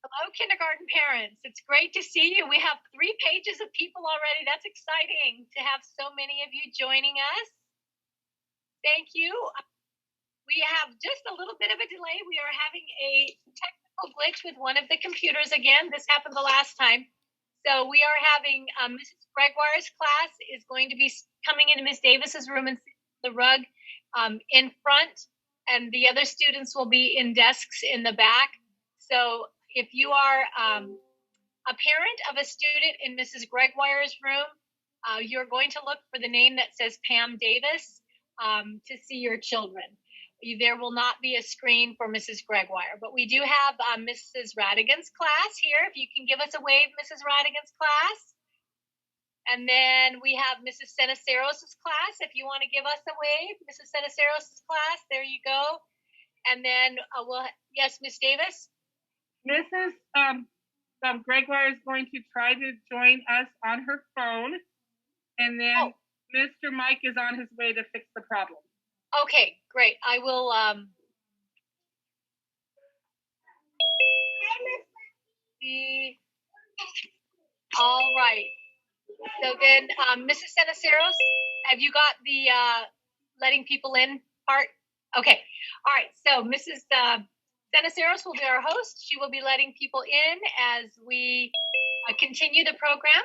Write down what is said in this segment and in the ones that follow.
Hello, kindergarten parents. It's great to see you. We have 3 pages of people already. That's exciting to have so many of you joining us. Thank you. We have just a little bit of a delay. We are having a technical glitch with one of the computers again. This happened the last time. So we are having Mrs. Gregoire's class is going to be coming into Miss Davis's room and the rug in front, and the other students will be in desks in the back. So if you are a parent of a student in Mrs. Gregoire's room, you're going to look for the name that says Pam Davis to see your children. There will not be a screen for Mrs. Gregoire, but we do have Mrs. Radigan's class here. If you can give us a wave, Mrs. Radigan's class. And then we have Mrs. Senaceros' class. If you want to give us a wave, Mrs. Senaceros' class, there you go. And then yes, Miss Davis? Mrs. Gregoire is going to try to join us on her phone. And then Mr. Mike is on his way to fix the problem. Okay, great. I will. All right. So then, Mrs. Senaceros, have you got the letting people in part? Okay. All right. So Mrs. Senaceros will be our host. She will be letting people in as we continue the program.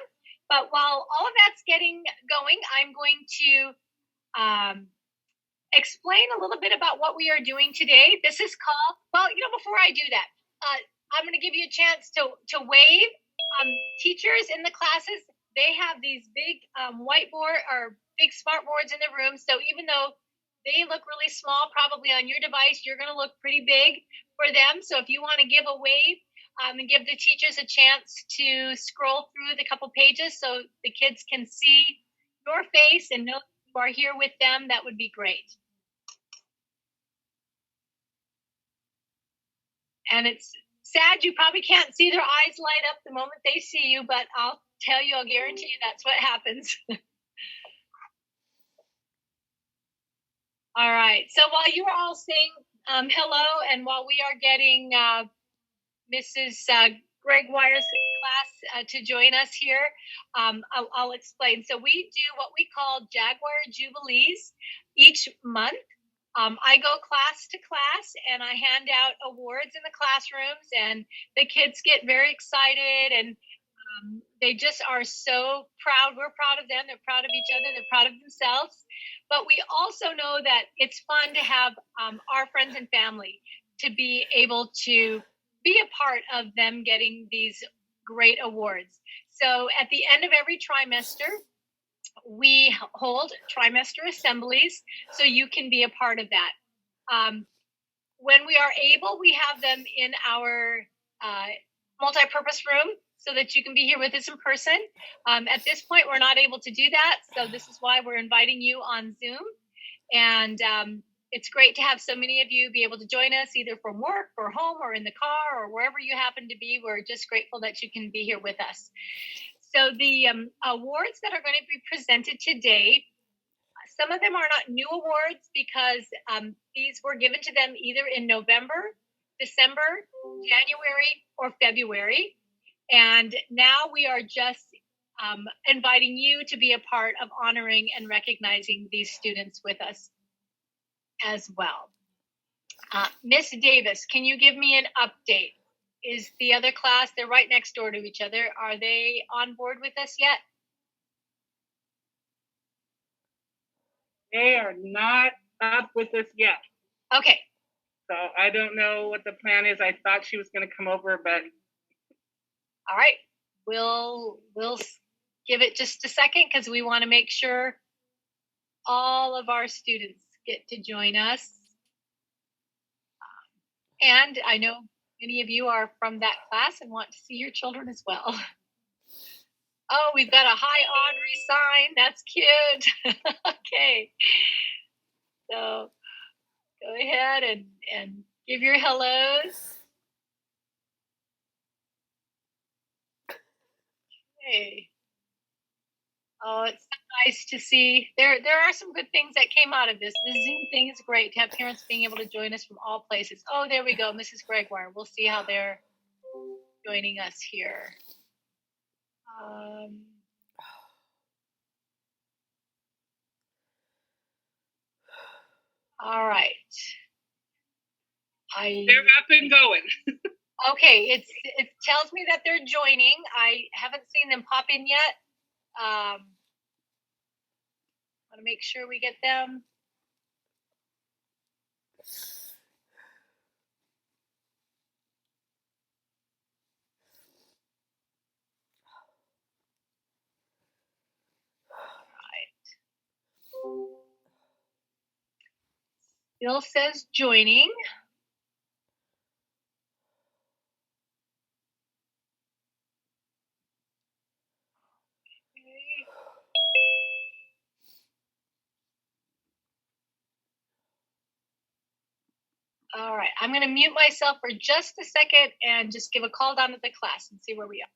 But while all of that's getting going, I'm going to explain a little bit about what we are doing today. This is called, before I do that, I'm going to give you a chance to wave. Teachers in the classes, they have these big whiteboard or big smart boards in the room. So even though they look really small, probably on your device, you're going to look pretty big for them. So if you want to give a wave and give the teachers a chance to scroll through the couple pages so the kids can see your face and know you are here with them, that would be great. And it's sad you probably can't see their eyes light up the moment they see you, but I'll guarantee you that's what happens. All right. So while you are all saying hello, and while we are getting Mrs. Gregoire's class to join us here, I'll explain. So we do what we call Jaguar Jubilees each month. I go class to class and I hand out awards in the classrooms, and the kids get very excited, and they just are so proud. We're proud of them. They're proud of each other. They're proud of themselves. But we also know that it's fun to have our friends and family to be able to be a part of them getting these great awards. So at the end of every trimester, we hold trimester assemblies, so you can be a part of that. When we are able, we have them in our multi-purpose room so that you can be here with us in person. At this point, we're not able to do that, so this is why we're inviting you on Zoom. And it's great to have so many of you be able to join us either from work or home or in the car or wherever you happen to be. We're just grateful that you can be here with us. So the awards that are going to be presented today, some of them are not new awards because these were given to them either in November, December, January, or February. And now we are just inviting you to be a part of honoring and recognizing these students with us as well. Miss Davis, can you give me an update? Is the other class, they're right next door to each other, are they on board with us yet? They are not up with us yet. Okay. So I don't know what the plan is. I thought she was going to come over, but. All right. We'll give it just a second because we want to make sure all of our students get to join us. And I know many of you are from that class and want to see your children as well. Oh, we've got a hi Audrey sign. That's cute. Okay. So go ahead and give your hellos. Okay. Oh, it's so nice to see. There are some good things that came out of this. The Zoom thing is great to have parents being able to join us from all places. Oh, there we go, Mrs. Gregoire. We'll see how they're joining us here. All right. They're up and going. Okay, it tells me that they're joining. I haven't seen them pop in yet. Want to make sure we get them. All right. Bill says joining. All right, I'm going to mute myself for just a second and just give a call down to the class and see where we are.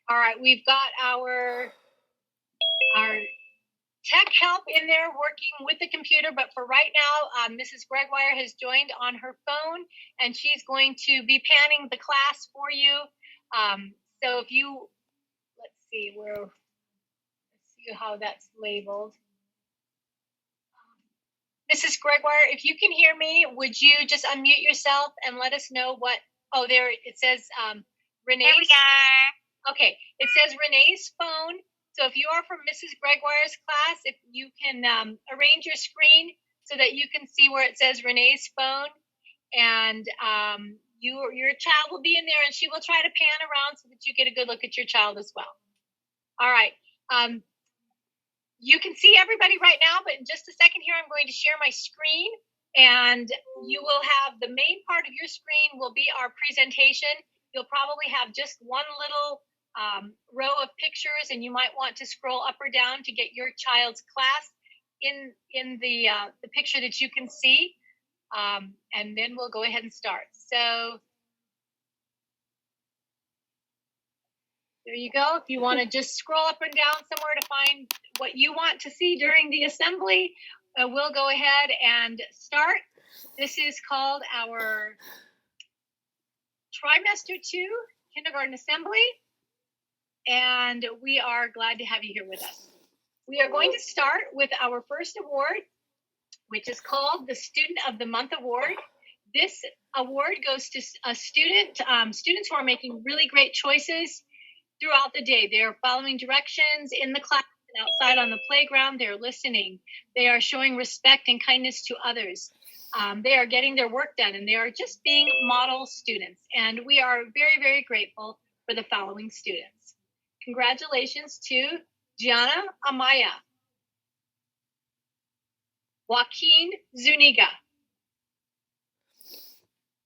All right, we've got our tech help in there working with the computer, but for right now, Mrs. Gregoire has joined on her phone, and she's going to be panning the class for you. So if you, let's see how that's labeled. Mrs. Gregoire, if you can hear me, would you just unmute yourself and let us know what, oh, there it says Renee's. There we go. Okay, it says Renee's phone. So if you are from Mrs. Gregoire's class, if you can arrange your screen so that you can see where it says Renee's phone, and your child will be in there, and she will try to pan around so that you get a good look at your child as well. All right. You can see everybody right now, but in just a second here, I'm going to share my screen, and you will have the main part of your screen will be our presentation. You'll probably have just one little row of pictures, and you might want to scroll up or down to get your child's class in the picture that you can see, and then we'll go ahead and start. So there you go. If you want to just scroll up and down somewhere to find what you want to see during the assembly, we'll go ahead and start. This is called our Trimester 2 Kindergarten Assembly, and we are glad to have you here with us. We are going to start with our first award, which is called the Student of the Month Award. This award goes to a students who are making really great choices throughout the day. They are following directions in the class and outside on the playground. They're listening. They are showing respect and kindness to others. They are getting their work done, and they are just being model students. And we are very, very grateful for the following students. Congratulations to Gianna Amaya, Joaquin Zuniga,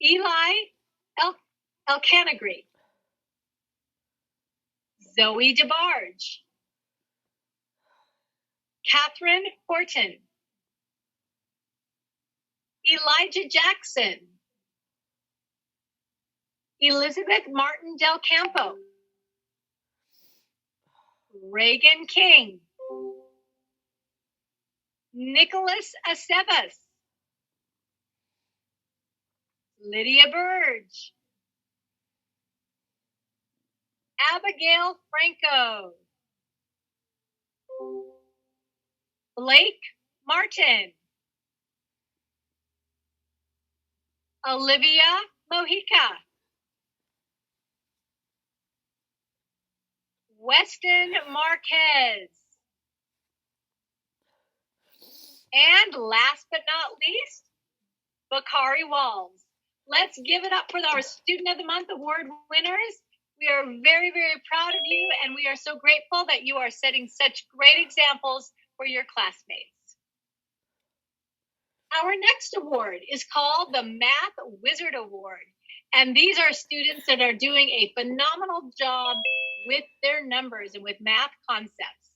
Eli Elkanagri, Zoe DeBarge, Catherine Horton, Elijah Jackson, Elizabeth Martin Del Campo, Reagan King, Nicholas Acebas, Lydia Burge, Abigail Franco, Blake Martin, Olivia Mojica, Weston Marquez. And last but not least, Bakari Walls. Let's give it up for our Student of the Month award winners. We are very, very proud of you, and we are so grateful that you are setting such great examples for your classmates. Our next award is called the Math Wizard Award, and these are students that are doing a phenomenal job with their numbers and with math concepts.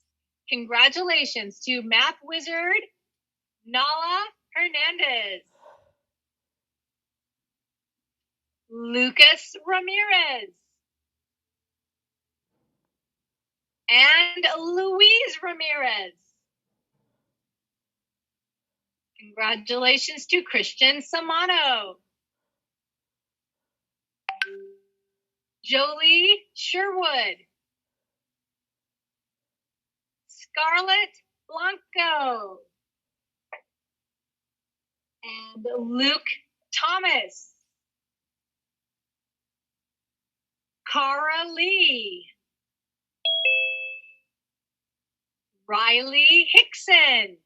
Congratulations to Math Wizard Nala Hernandez, Lucas Ramirez, and Louise Ramirez. Congratulations to Christian Samano, Jolie Sherwood, Scarlett Blanco, and Luke Thomas, Cara Lee, Riley Hickson,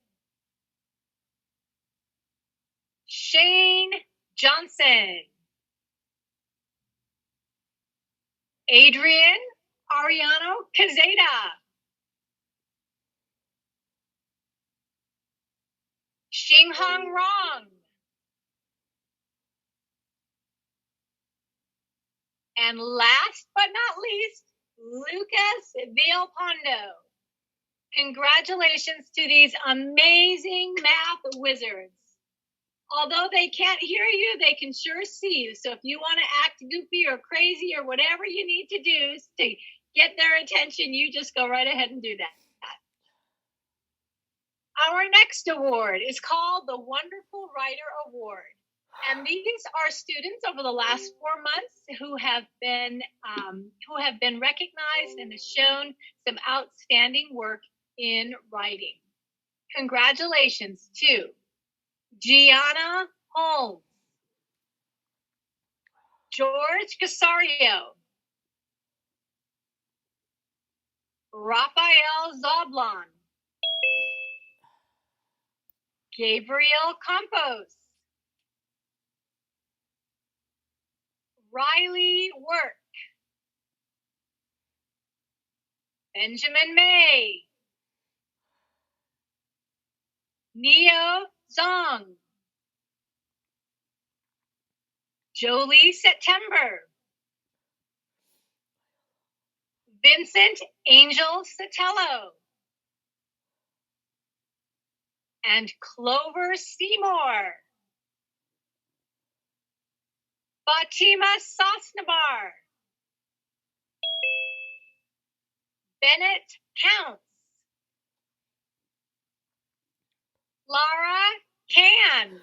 Shane Johnson, Adrian Ariano Cazeta, Xinghang Rong, and last but not least, Lucas Villalpando. Congratulations to these amazing math wizards. Although they can't hear you, they can sure see you. So if you want to act goofy or crazy or whatever you need to do to get their attention, you just go right ahead and do that. Our next award is called the Wonderful Writer Award. And these are students over the last 4 months who have been recognized and have shown some outstanding work in writing. Congratulations to Gianna Holmes, George Casario, Raphael Zoblon, Gabriel Campos, Riley Work, Benjamin May, Neo Zong, Jolie September, Vincent Angel Sotelo, and Clover Seymour, Fatima Sosnabar, Bennett Counts, Lara Can,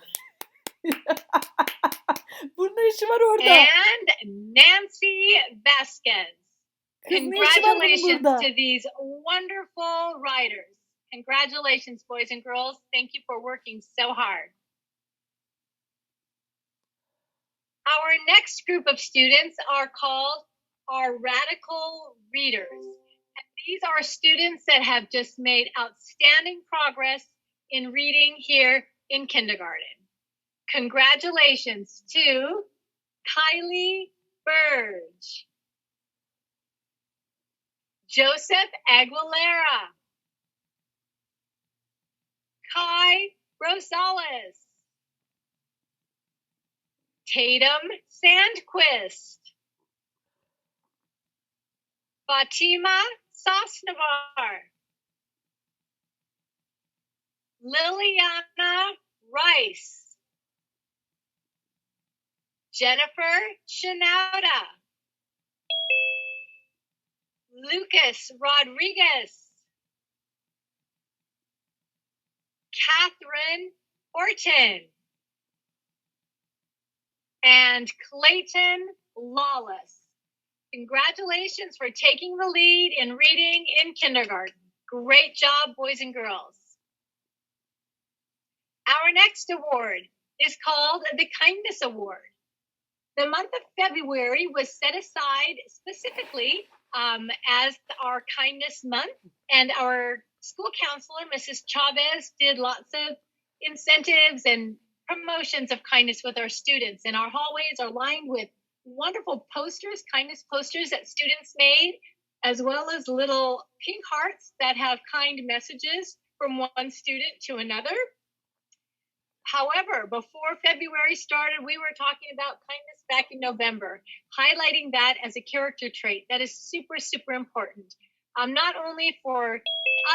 Bunun ne işi var orada? and Nancy Vasquez. Kız ne işi var bunun Congratulations burada? to these wonderful writers. Congratulations, boys and girls. Thank you for working so hard. Our next group of students are called our Radical Readers. And these are students that have just made outstanding progress in reading here in kindergarten. Congratulations to Kylie Burge, Joseph Aguilera, Kai Rosales, Tatum Sandquist, Fatima Sosnavar, Liliana Rice, Jennifer Shinauda, Lucas Rodriguez, Catherine Horton, and Clayton Lawless. Congratulations for taking the lead in reading in kindergarten. Great job, boys and girls. Our next award is called the Kindness Award. The month of February was set aside specifically as our kindness month. And our school counselor, Mrs. Chavez, did lots of incentives and promotions of kindness with our students. And our hallways are lined with wonderful posters, kindness posters that students made, as well as little pink hearts that have kind messages from one student to another. However, before February started, we were talking about kindness back in November, highlighting that as a character trait that is super, super important. Not only for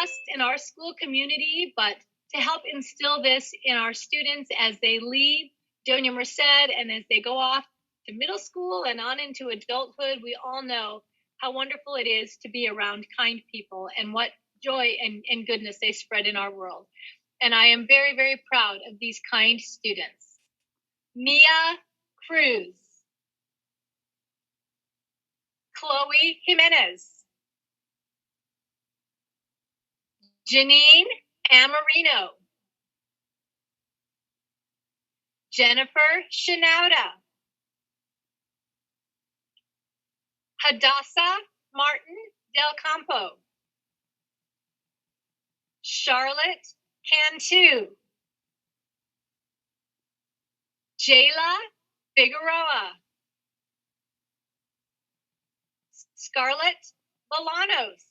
us in our school community, but to help instill this in our students as they leave Doña Merced and as they go off to middle school and on into adulthood. We all know how wonderful it is to be around kind people and what joy and goodness they spread in our world. And I am very, very proud of these kind students. Mia Cruz, Chloe Jimenez, Janine Amarino, Jennifer Shinauda, Hadassah Martin Del Campo, Charlotte Cantu, Jayla Figueroa, Scarlett Bolanos,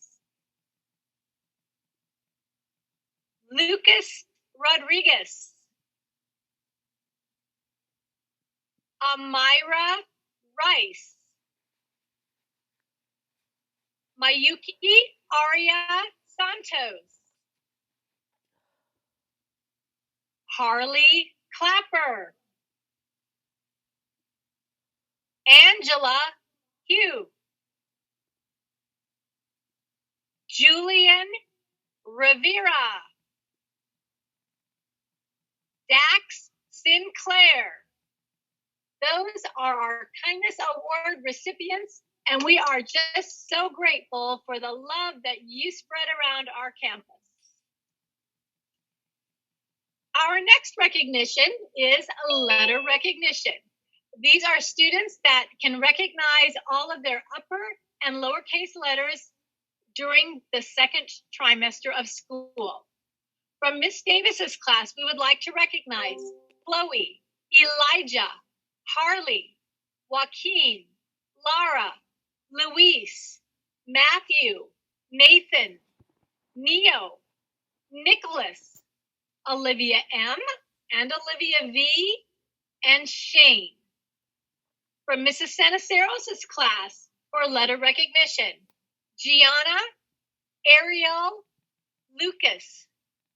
Lucas Rodriguez, Amira Rice, Mayuki Aria Santos, Harley Clapper, Angela Hugh, Julian Rivera, Dax Sinclair. Those are our Kindness Award recipients, and we are just so grateful for the love that you spread around our campus. Our next recognition is a letter recognition. These are students that can recognize all of their upper and lowercase letters during the second trimester of school. From Miss Davis's class, we would like to recognize Chloe, Elijah, Harley, Joaquin, Lara, Luis, Matthew, Nathan, Neo, Nicholas, Olivia M, and Olivia V, and Shane. From Mrs. Sanaceros' class for letter recognition, Gianna, Ariel, Lucas,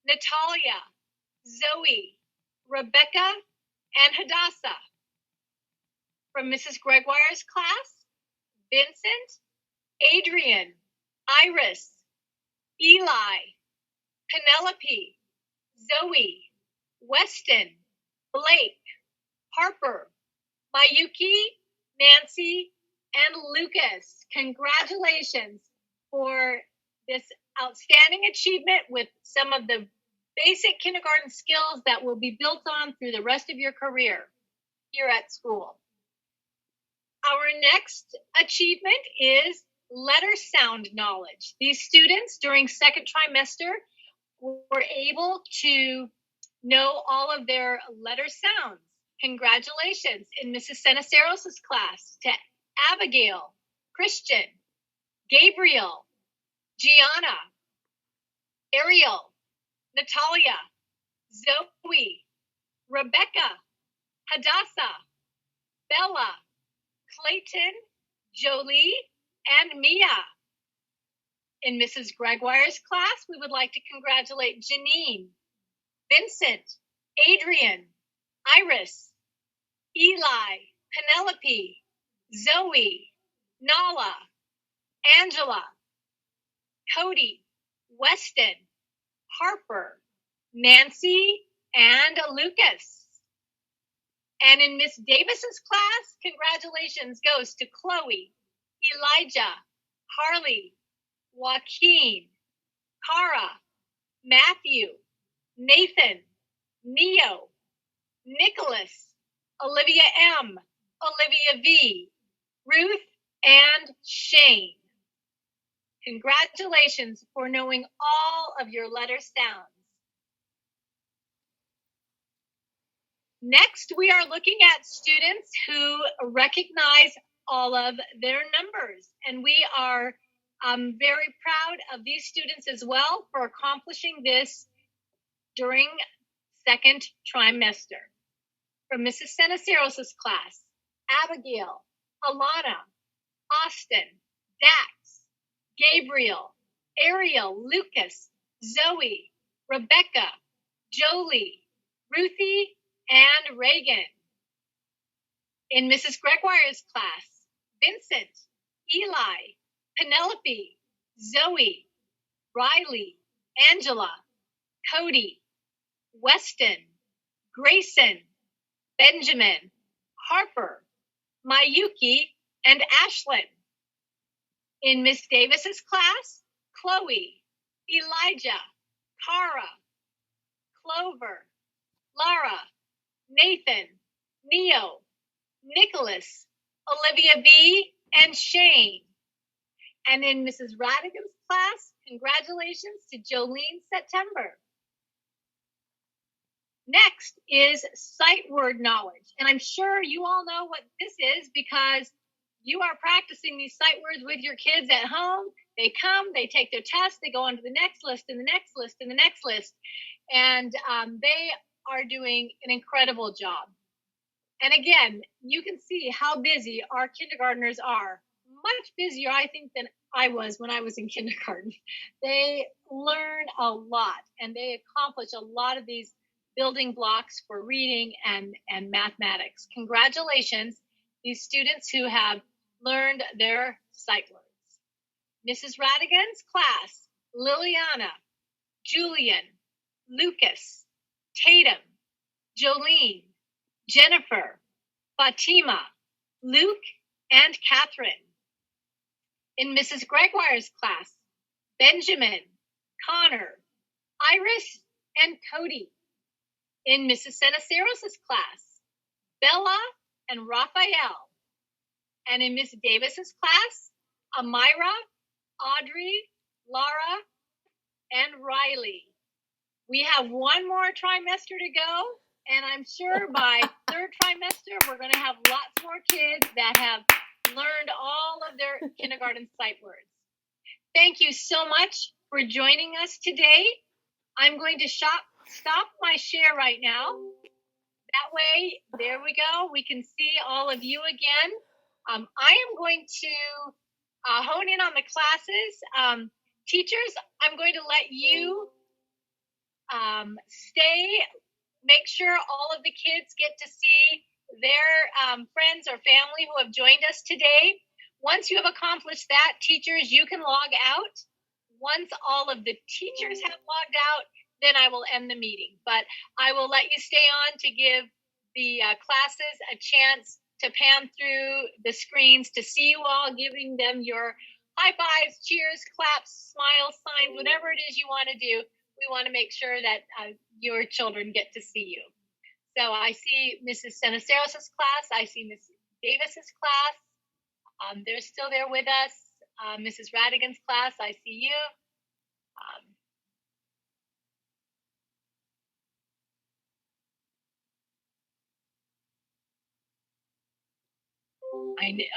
Natalia, Zoe, Rebecca, and Hadassah. From Mrs. Gregoire's class, Vincent, Adrian, Iris, Eli, Penelope, Zoe, Weston, Blake, Harper, Mayuki, Nancy, and Lucas. Congratulations for this outstanding achievement with some of the basic kindergarten skills that will be built on through the rest of your career here at school. Our next achievement is letter sound knowledge. These students during second trimester were able to know all of their letter sounds. Congratulations in Mrs. Sanaceros' class to Abigail, Christian, Gabriel, Gianna, Ariel, Natalia, Zoe, Rebecca, Hadassah, Bella, Clayton, Jolie, and Mia. In Mrs. Gregoire's class, we would like to congratulate Janine, Vincent, Adrian, Iris, Eli, Penelope, Zoe, Nala, Angela, Cody, Weston, Harper, Nancy, and Lucas. And in Miss Davis's class, congratulations goes to Chloe, Elijah, Harley, Joaquin, Cara, Matthew, Nathan, Neo, Nicholas, Olivia M, Olivia V, Ruth, and Shane. Congratulations for knowing all of your letter sounds. Next, we are looking at students who recognize all of their numbers, and we are very proud of these students as well for accomplishing this during second trimester. From Mrs. Senaceros' class, Abigail, Alana, Austin, Dax, Gabriel, Ariel, Lucas, Zoe, Rebecca, Jolie, Ruthie, and Reagan. In Mrs. Gregoire's class, Vincent, Eli, Penelope, Zoe, Riley, Angela, Cody, Weston, Grayson, Benjamin, Harper, Mayuki, and Ashlyn. In Miss Davis's class, Chloe, Elijah, Cara, Clover, Lara, Nathan, Neo, Nicholas, Olivia V, and Shane. And in Mrs. Radigan's class, congratulations to Jolene September. Next is sight word knowledge. And I'm sure you all know what this is because you are practicing these sight words with your kids at home. They come, they take their test, they go on to the next list and the next list and the next list. And they are doing an incredible job. And again, you can see how busy our kindergartners are. Much busier, I think, than I was when I was in kindergarten. They learn a lot and they accomplish a lot of these building blocks for reading and mathematics. Congratulations, these students who have learned their sight words. Mrs. Radigan's class, Liliana, Julian, Lucas, Tatum, Jolene, Jennifer, Fatima, Luke, and Catherine. In Mrs. Gregoire's class, Benjamin, Connor, Iris, and Cody. In Mrs. Senaceros' class, Bella and Raphael. And in Miss Davis's class, Amira, Audrey, Laura, and Riley. We have one more trimester to go, and I'm sure by third trimester, we're going to have lots more kids that have learned all of their kindergarten sight words. Thank you so much for joining us today. I'm going to stop my share right now. That way, there we go. We can see all of you again. I am going to hone in on the classes. Teachers, I'm going to let you stay. Make sure all of the kids get to see their friends or family who have joined us today. Once you have accomplished that, teachers, you can log out. Once all of the teachers have logged out, then I will end the meeting. But I will let you stay on to give the classes a chance to pan through the screens to see you all, giving them your high fives, cheers, claps, smiles, signs, whatever it is you want to do. We want to make sure that your children get to see you. So I see Mrs. Senaceros' class. I see Mrs. Davis's class. They're still there with us. Mrs. Radigan's class, I see you.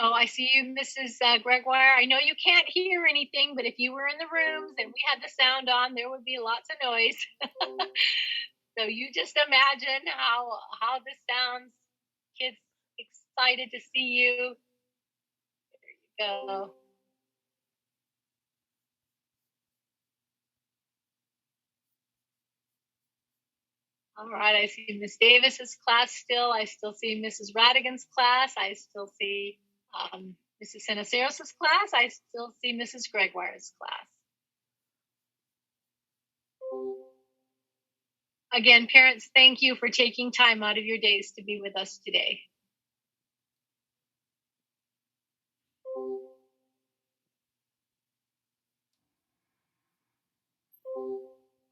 I see you, Mrs. Gregoire. I know you can't hear anything, but if you were in the rooms and we had the sound on, there would be lots of noise. So you just imagine how this sounds. Kids excited to see you. There you go. All right, I see Miss Davis's class still. I still see Mrs. Radigan's class. I still see Mrs. Senaceros' class. I still see Mrs. Gregoire's class. Again, parents, thank you for taking time out of your days to be with us today.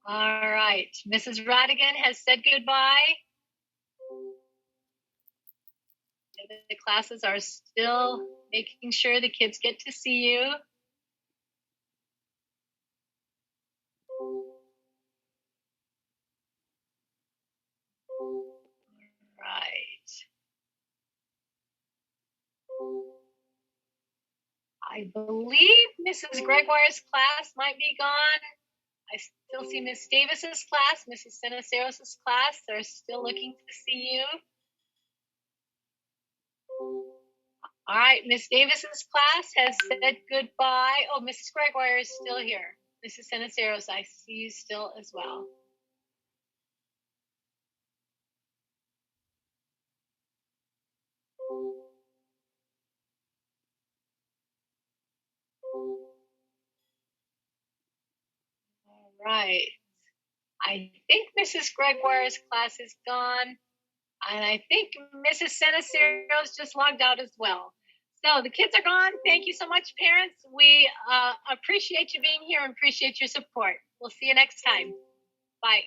All right, Mrs. Radigan has said goodbye. The classes are still making sure the kids get to see you. I believe Mrs. Gregoire's class might be gone. I still see Miss Davis's class, Mrs. Cenaceros' class. They're still looking to see you. All right, Miss Davis's class has said goodbye. Oh, Mrs. Gregoire is still here. Mrs. Cenaceros, I see you still as well. All right. I think Mrs. Gregoire's class is gone. And I think Mrs. Cenaceros just logged out as well. So the kids are gone. Thank you so much, parents. We appreciate you being here and appreciate your support. We'll see you next time. Bye.